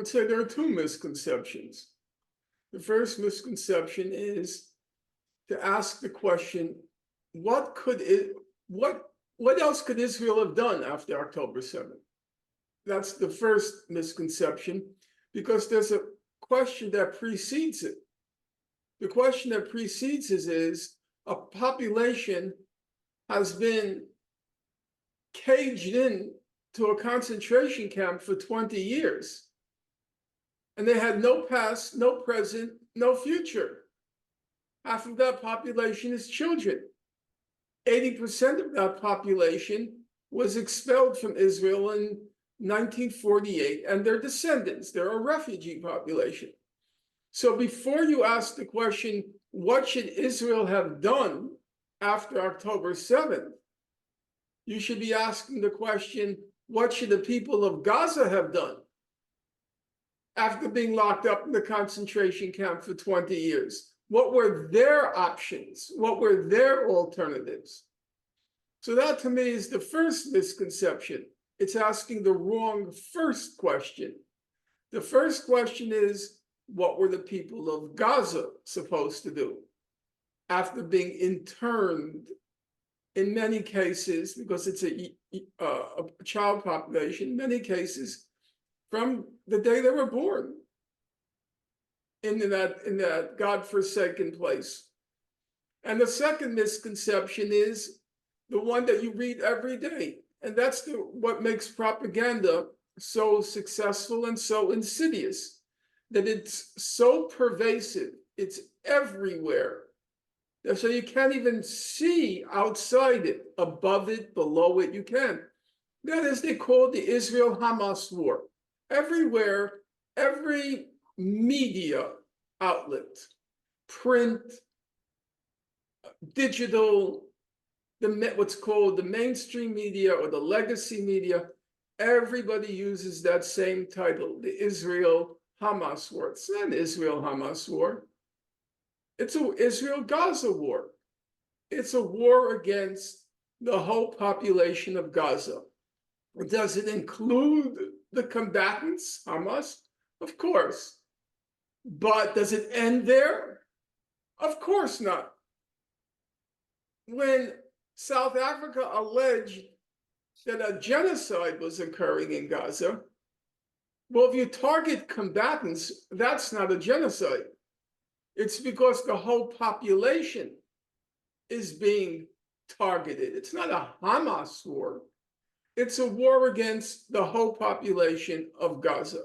would say there are two misconceptions. The first misconception is to ask the question, what else could Israel have done after October 7th? That's the first misconception, because there's a question that precedes it. The question that precedes it is a population has been caged in to a concentration camp for 20 years. And they had no past, no present, no future. Half of that population is children. 80% of that population was expelled from Israel in 1948, and their descendants, they're a refugee population. So before you ask the question, what should Israel have done after October 7th? You should be asking the question, what should the people of Gaza have done after being locked up in the concentration camp for 20 years? What were their options? What were their alternatives? So that to me is the first misconception. It's asking the wrong first question. The first question is, what were the people of Gaza supposed to do after being interned, in many cases, because it's a child population, in many cases, from the day they were born in that godforsaken place. And the second misconception is the one that you read every day. And that's what makes propaganda so successful and so insidious, that it's so pervasive, it's everywhere. So you can't even see outside it, above it, below it, you can. That is, they call it the Israel-Hamas war. Everywhere, every media outlet, print, digital, what's called the mainstream media or the legacy media, everybody uses that same title, the Israel-Hamas war. It's not an Israel-Hamas war. It's an Israel-Gaza war. It's a war against the whole population of Gaza. Does it include the combatants, Hamas? Of course. But does it end there? Of course not. When South Africa alleged that a genocide was occurring in Gaza, well, if you target combatants, that's not a genocide. It's because the whole population is being targeted. It's not a Hamas war. It's a war against the whole population of Gaza.